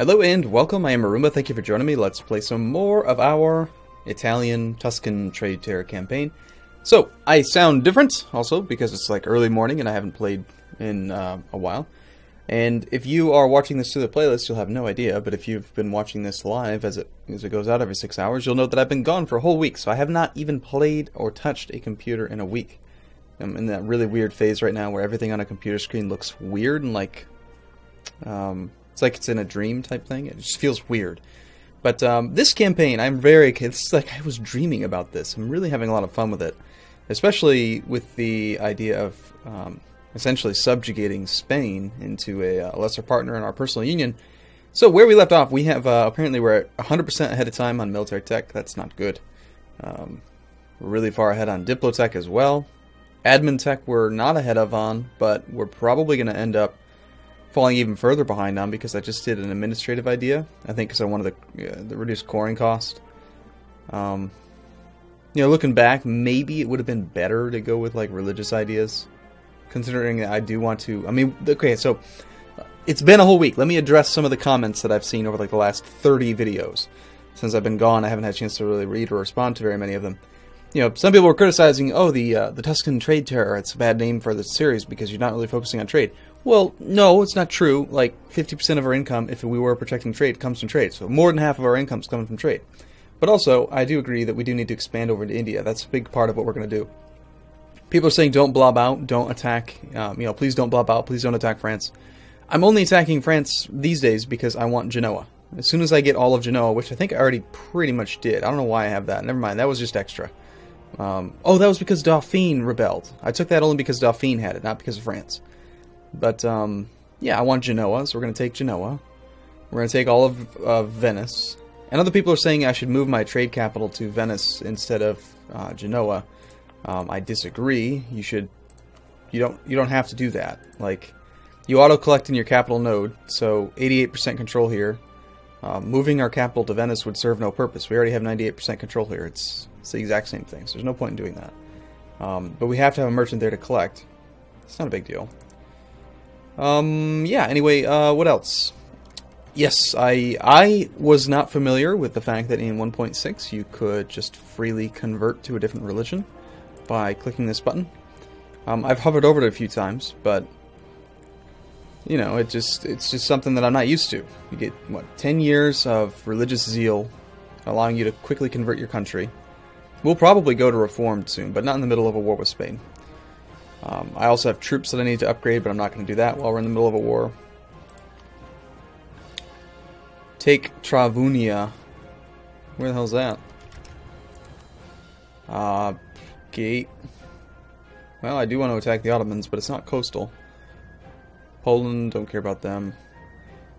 Hello and welcome, I am Arumba, thank you for joining me. Let's play some more of our Italian Tuscan Trade Terror campaign. So, I sound different, also, because it's like early morning and I haven't played in a while. And if you are watching this through the playlist, you'll have no idea, but if you've been watching this live as it goes out every 6 hours, you'll note that I've been gone for a whole week, so I have not even played or touched a computer in a week. I'm in that really weird phase right now where everything on a computer screen looks weird and like... it's like it's in a dream type thing. It just feels weird. But this campaign, it's like I was dreaming about this. I'm really having a lot of fun with it. Especially with the idea of essentially subjugating Spain into a lesser partner in our personal union. So where we left off, we have, apparently we're at 100% ahead of time on military tech. That's not good. We're really far ahead on Diplotech as well. Admin tech we're not ahead of on, but we're probably going to end up falling even further behind on because I just did an administrative idea. I think because I wanted the reduced coring cost. You know, looking back, maybe it would have been better to go with like religious ideas, considering that I do want to. I mean, okay, so it's been a whole week. Let me address some of the comments that I've seen over like the last 30 videos. Since I've been gone, I haven't had a chance to really read or respond to very many of them. You know, some people were criticizing, oh, the Tuscan Trade Terror, it's a bad name for the series because you're not really focusing on trade. Well, no, it's not true. Like, 50% of our income, if we were protecting trade, comes from trade. So more than half of our income is coming from trade. But also, I do agree that we do need to expand over into India. That's a big part of what we're going to do. People are saying don't blob out, don't attack, you know, please don't blob out, please don't attack France. I'm only attacking France these days because I want Genoa. As soon as I get all of Genoa, which I think I already pretty much did. I don't know why I have that. Never mind, that was just extra. Oh, that was because Dauphine rebelled. I took that only because Dauphine had it, not because of France. But, yeah, I want Genoa, so we're going to take Genoa. We're going to take all of Venice. And other people are saying I should move my trade capital to Venice instead of Genoa. I disagree. You don't have to do that. Like, you auto-collect in your capital node, so 88% control here. Moving our capital to Venice would serve no purpose. We already have 98% control here. It's the exact same thing, so there's no point in doing that. But we have to have a merchant there to collect. It's not a big deal. Yeah, anyway, what else? Yes, I was not familiar with the fact that in 1.6 you could just freely convert to a different religion by clicking this button. I've hovered over it a few times, but you know, it's just something that I'm not used to. You get, what, 10 years of religious zeal allowing you to quickly convert your country. We'll probably go to Reformed soon, but not in the middle of a war with Spain. I also have troops that I need to upgrade, but I'm not going to do that while we're in the middle of a war. Take Travunia. Where the hell's that? Gate. Well, I do want to attack the Ottomans, but it's not coastal. Poland, don't care about them.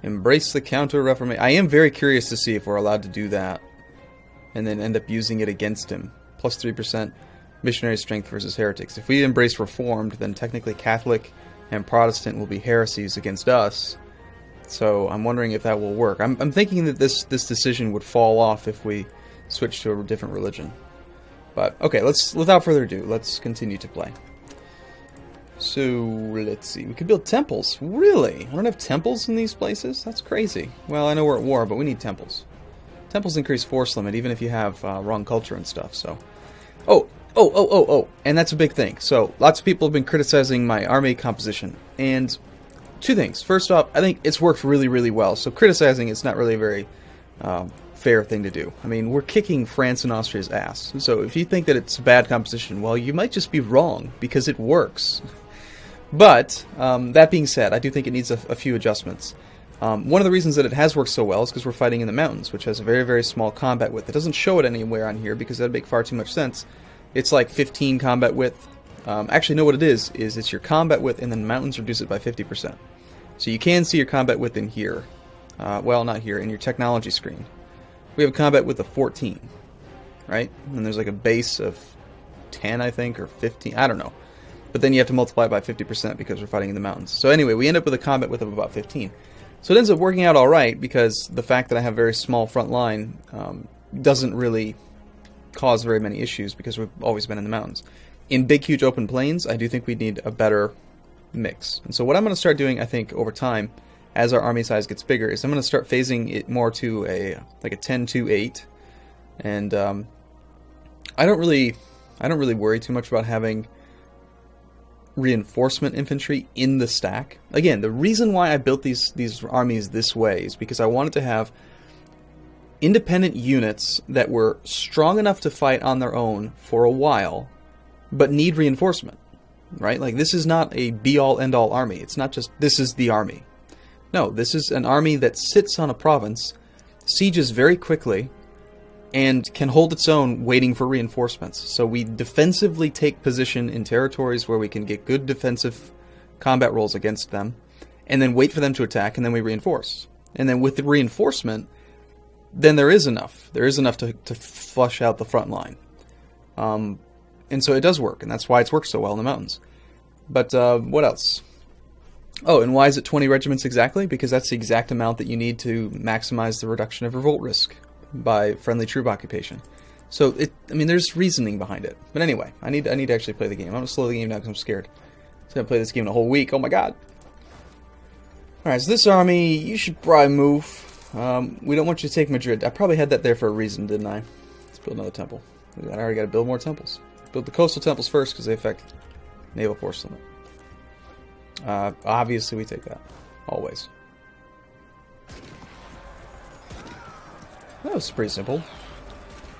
Embrace the Counter-Reformation. I am very curious to see if we're allowed to do that. And then end up using it against him. Plus 3% missionary strength versus heretics. If we embrace Reformed, then technically Catholic and Protestant will be heresies against us. So I'm wondering if that will work. I'm thinking that this decision would fall off if we switch to a different religion. But, okay, without further ado, let's continue to play. So, let's see. We could build temples. Really? I don't have temples in these places? That's crazy. Well, I know we're at war, but we need temples. Temples increase force limit, even if you have wrong culture and stuff, so... Oh, and that's a big thing. So, lots of people have been criticizing my army composition, and two things. First off, I think it's worked really, really well, so criticizing is not really a very fair thing to do. I mean, we're kicking France and Austria's ass, so if you think that it's a bad composition, well, you might just be wrong, because it works. But, that being said, I do think it needs a few adjustments. One of the reasons that it has worked so well is because we're fighting in the mountains, which has a very, very small combat width. It doesn't show it anywhere on here because that would make far too much sense. It's like 15 combat width. Actually, no, what it is it's your combat width and then mountains reduce it by 50%. So you can see your combat width in here. Well, not here, in your technology screen. We have a combat width of 14, right? And there's like a base of 10, I think, or 15, I don't know. But then you have to multiply it by 50% because we're fighting in the mountains. So anyway, we end up with a combat width of about 15. So it ends up working out alright because the fact that I have a very small front line doesn't really cause very many issues because we've always been in the mountains. In big, huge open plains, I do think we need a better mix. And so what I'm going to start doing, I think, over time, as our army size gets bigger is I'm going to start phasing it more to a 10-2-8, and I don't really worry too much about having reinforcement infantry in the stack. Again, the reason why I built these armies this way is because I wanted to have independent units that were strong enough to fight on their own for a while, but need reinforcement. Right? Like, this is not a be-all, end-all army. It's not just, this is the army. No, this is an army that sits on a province, sieges very quickly, and can hold its own waiting for reinforcements. So we defensively take position in territories where we can get good defensive combat rolls against them, and then wait for them to attack, and then we reinforce. And then with the reinforcement, then there is enough. There is enough to flush out the front line. And so it does work, and that's why it's worked so well in the mountains. But what else? Oh, and why is it 20 regiments exactly? Because that's the exact amount that you need to maximize the reduction of revolt risk by friendly troop occupation. So I mean, there's reasoning behind it. But anyway, I need to actually play the game. I'm gonna slow the game down because I'm scared. I'm gonna play this game in a whole week. Oh my god! All right, so this army, you should probably move. We don't want you to take Madrid. I probably had that there for a reason, didn't I? Let's build another temple. I already got to build more temples. Build the coastal temples first because they affect naval force limit. Obviously, we take that. Always. That was pretty simple.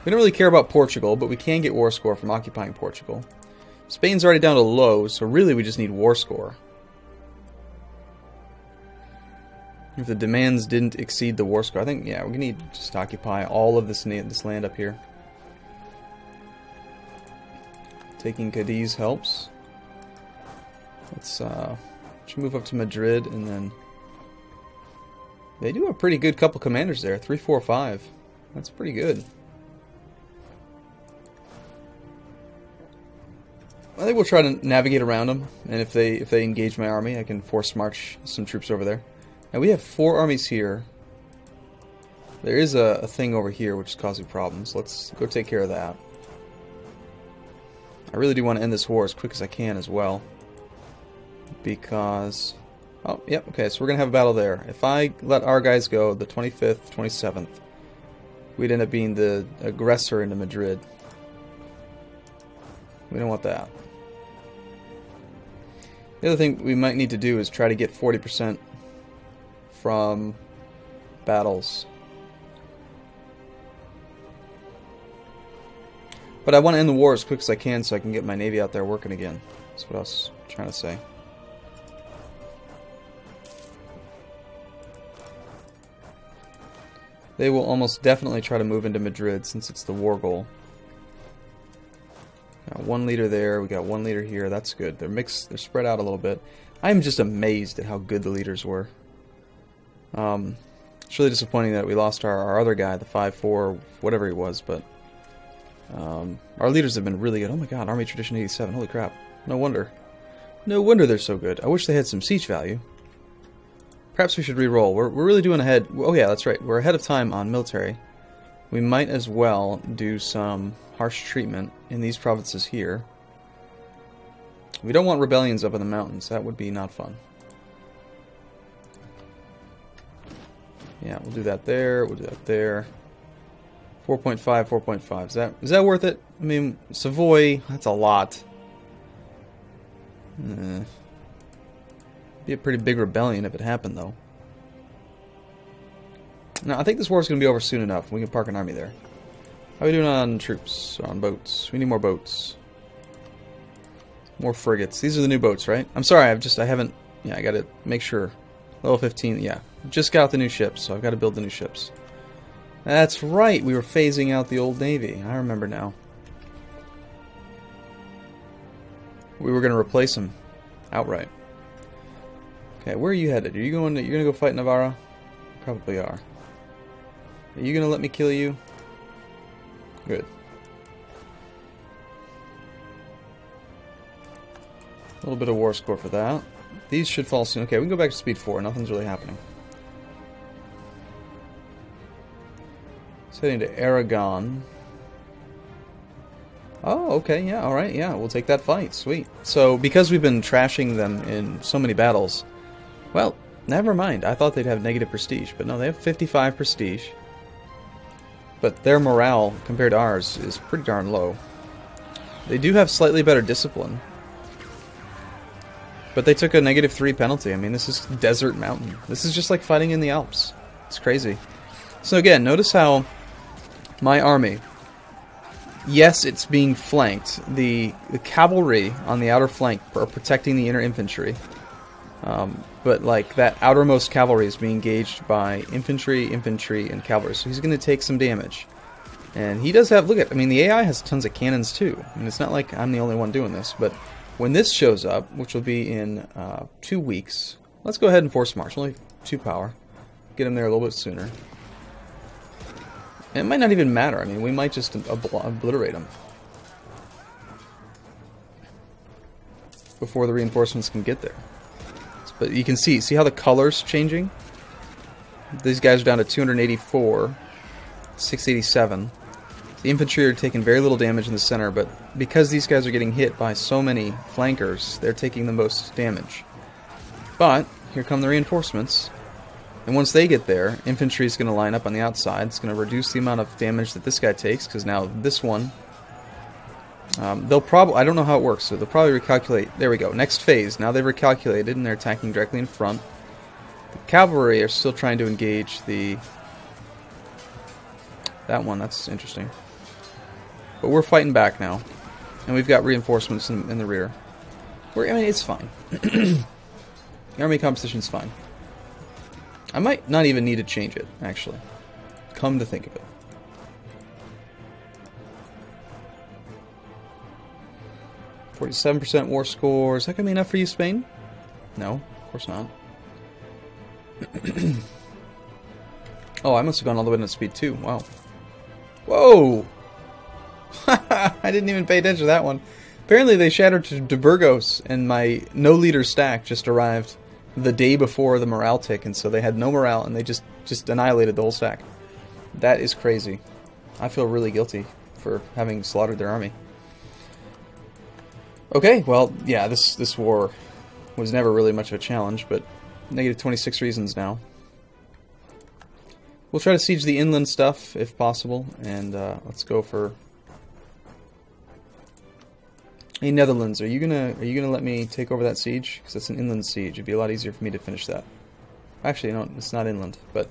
We don't really care about Portugal, but we can get war score from occupying Portugal. Spain's already down to low, so really we just need war score. If the demands didn't exceed the war score, I think, yeah, we're going to need to just occupy all of this land up here. Taking Cadiz helps. Let's move up to Madrid, and then they do a pretty good couple commanders there. 3, 4, 5. That's pretty good. I think we'll try to navigate around them, and if they engage my army, I can force march some troops over there. Now we have 4 armies here. There is a thing over here which is causing problems. Let's go take care of that. I really do want to end this war as quick as I can as well. Because... oh, yep, okay, so we're going to have a battle there. If I let our guys go, the 25th, 27th, we'd end up being the aggressor into Madrid. We don't want that. The other thing we might need to do is try to get 40% from battles. But I want to end the war as quick as I can so I can get my navy out there working again. That's what I was trying to say. They will almost definitely try to move into Madrid since it's the war goal. Got 1 leader there, we got 1 leader here, that's good. They're mixed, they're spread out a little bit. I'm just amazed at how good the leaders were. It's really disappointing that we lost our other guy, the 5-4, whatever he was, but our leaders have been really good. Oh my god, Army Tradition 87, holy crap. No wonder. No wonder they're so good. I wish they had some siege value. Perhaps we should re-roll. We're really doing ahead. Oh yeah, that's right. We're ahead of time on military. We might as well do some harsh treatment in these provinces here. We don't want rebellions up in the mountains. That would be not fun. Yeah, we'll do that there. We'll do that there. 4.5, 4.5. Is that worth it? I mean, Savoy, that's a lot. Be a pretty big rebellion if it happened, though. No, I think this war is going to be over soon enough. We can park an army there. How are we doing on troops? On boats? We need more boats. More frigates. These are the new boats, right? I'm sorry, I haven't... yeah, I got to make sure. Level 15, yeah. Just got the new ships, so I've got to build the new ships. That's right, we were phasing out the old navy. I remember now. We were going to replace them outright. Okay, where are you headed? Are you going to, you're going to go fight Navarra? Probably are. Are you going to let me kill you? Good. A little bit of war score for that. These should fall soon. Okay, we can go back to speed 4. Nothing's really happening. Heading to Aragon. Oh, okay, yeah, alright, yeah, we'll take that fight. Sweet. So, because we've been trashing them in so many battles, well, Never mind. I thought they'd have negative prestige, but no, they have 55 prestige. But their morale, compared to ours, is pretty darn low. They do have slightly better discipline. But they took a -3 penalty. I mean, this is desert mountain. This is just like fighting in the Alps. It's crazy. So again, notice how my army, yes, it's being flanked. The cavalry on the outer flank are protecting the inner infantry. But like that outermost cavalry is being engaged by infantry, and cavalry. So he's going to take some damage. And he does have, look at, I mean, the AI has tons of cannons too. And it's not like I'm the only one doing this. But when this shows up, which will be in 2 weeks, let's go ahead and force march. Only 2 power. Get him there a little bit sooner. And it might not even matter. I mean, we might just obliterate him before the reinforcements can get there. But you can see how the color's changing? These guys are down to 284, 687. The infantry are taking very little damage in the center, but because these guys are getting hit by so many flankers, they're taking the most damage. But here come the reinforcements. And once they get there, infantry is going to line up on the outside. It's going to reduce the amount of damage that this guy takes, because now this one... they'll probably, I don't know how it works, so they'll probably recalculate. There we go, next phase. Now they've recalculated and they're attacking directly in front. The cavalry are still trying to engage that one. That's interesting. But we're fighting back now. And we've got reinforcements in the rear. I mean, it's fine. Army composition's fine. I might not even need to change it, actually. Come to think of it. %, war score. Is that going to be enough for you, Spain? No, of course not. Oh, I must have gone all the way to speed 2. Wow. Whoa! I didn't even pay attention to that one. Apparently they shattered to Burgos, and my no-leader stack just arrived the day before the morale tick, and so they had no morale, and they just annihilated the whole stack. That is crazy. I feel really guilty for having slaughtered their army. Okay, well, yeah, this war was never really much of a challenge, but -26 reasons now. We'll try to siege the inland stuff if possible, and let's go for... Hey, Netherlands, are you gonna let me take over that siege? Because it's an inland siege. It'd be a lot easier for me to finish that. Actually, no, it's not inland, but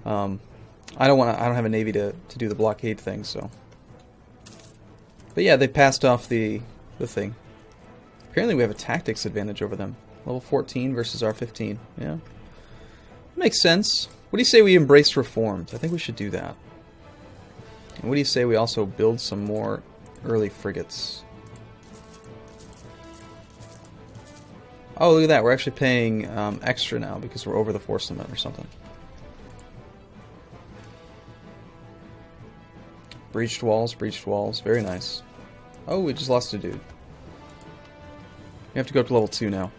I don't have a navy to do the blockade thing, so. But yeah, they passed off the thing. Apparently we have a tactics advantage over them. Level 14 versus our 15. Yeah. Makes sense. What do you say we embrace reforms? I think we should do that. And what do you say we also build some more early frigates? Oh, look at that. We're actually paying extra now because we're over the force limit or something. Breached walls, breached walls. Very nice. Oh, we just lost a dude. We have to go up to level 2 now.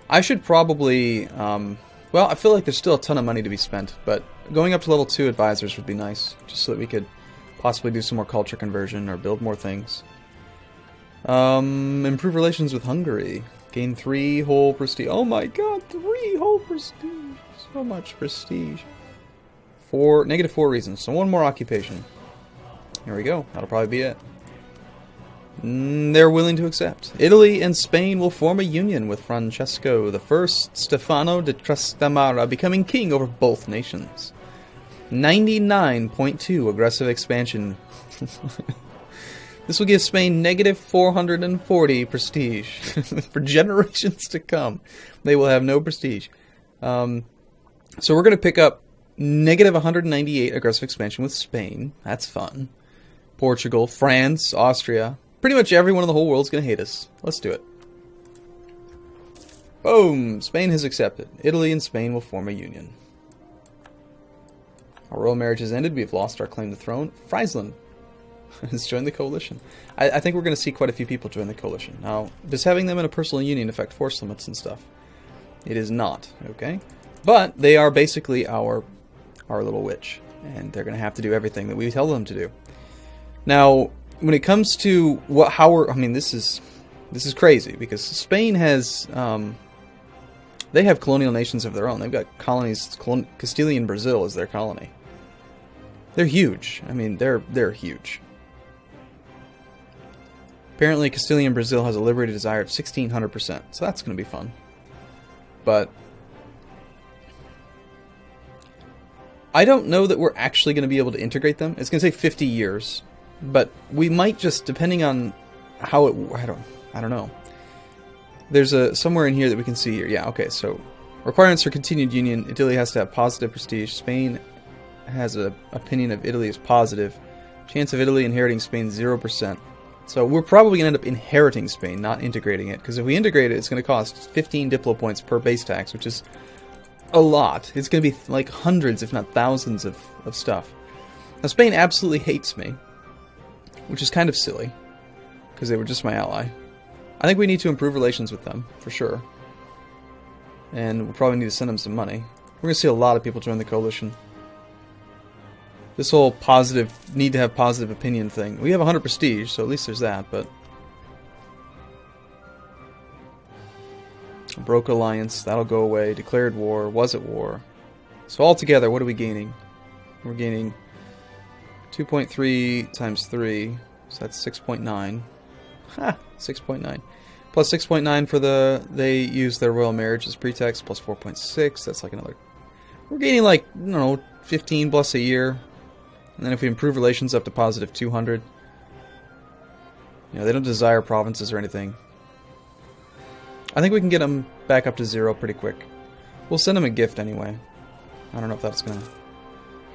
I should probably... well, I feel like there's still a ton of money to be spent, but going up to level 2 advisors would be nice, just so that we could possibly do some more culture conversion or build more things. Improve relations with Hungary. Gain 3 whole prestige. Oh my god, 3 whole prestige. So much prestige. -4 reasons, so 1 more occupation. Here we go. That'll probably be it. They're willing to accept. Italy and Spain will form a union with Francesco I Stefano de Trastamara becoming king over both nations. 99.2 aggressive expansion. This will give Spain -440 prestige. For generations to come, they will have no prestige. So we're going to pick up -198 aggressive expansion with Spain. That's fun. Portugal, France, Austria. Pretty much everyone in the whole world is going to hate us. Let's do it. Boom! Spain has accepted. Italy and Spain will form a union. Our royal marriage has ended. We've lost our claim to the throne. Friesland has joined the coalition. I think we're going to see quite a few people join the coalition. Now, does having them in a personal union affect force limits and stuff? It is not, okay? But they are basically our little witch, and they're going to have to do everything that we tell them to do. Now, when it comes to how we're, I mean, this is crazy because Spain has They have colonial nations of their own. They've got colonies. Castilian Brazil is their colony. They're huge. I mean, they're huge. Apparently, Castilian Brazil has a liberated desire of 1,600%, so that's going to be fun. But I don't know that we're actually going to be able to integrate them. It's going to take 50 years, but we might just, depending on how it. I don't know. There's a somewhere in here that we can see here. Yeah, okay. So requirements for continued union: Italy has to have positive prestige. Spain has an opinion of Italy as positive. Chance of Italy inheriting Spain 0%. So we're probably going to end up inheriting Spain, not integrating it. Because if we integrate it, it's going to cost 15 diplo points per base tax, which is a lot. It's going to be like hundreds, if not thousands, of stuff. Now, Spain absolutely hates me, which is kind of silly, because they were just my ally. I think we need to improve relations with them, for sure. And we'll probably need to send them some money. We're going to see a lot of people join the coalition. This whole positive, need to have positive opinion thing. We have 100 prestige, so at least there's that, but... Broke alliance, that'll go away. Declared war, was at war. So altogether, what are we gaining? We're gaining 2.3 times 3, so that's 6.9. Ha! 6.9. Plus 6.9 for they use their royal marriage as pretext, plus 4.6, that's like another... We're gaining like, I don't know, 15 plus a year. And then if we improve relations up to positive 200, you know, they don't desire provinces or anything. I think we can get them back up to 0 pretty quick. We'll send them a gift anyway. I don't know if that's gonna...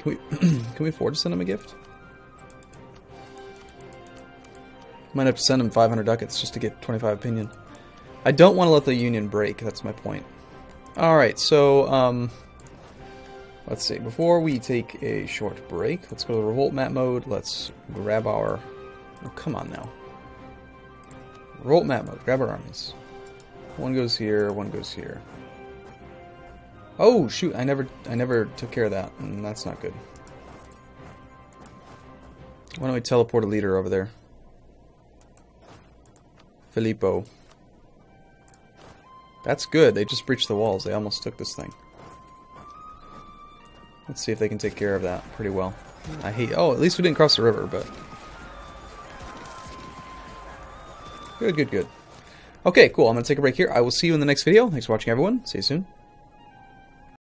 Can we afford to send them a gift? Might have to send them 500 ducats just to get 25 opinion. I don't want to let the union break, that's my point. Alright, so, let's see, before we take a short break, let's go to revolt map mode, let's grab our... Oh, come on now. Revolt map mode, grab our armies. One goes here, one goes here. Oh, shoot, I never took care of that, and that's not good. Why don't we teleport a leader over there? Filippo. That's good, they just breached the walls, they almost took this thing. Let's see if they can take care of that pretty well. I hate... Oh, at least we didn't cross the river, but... Good, good, good. Okay, cool. I'm going to take a break here. I will see you in the next video. Thanks for watching, everyone. See you soon.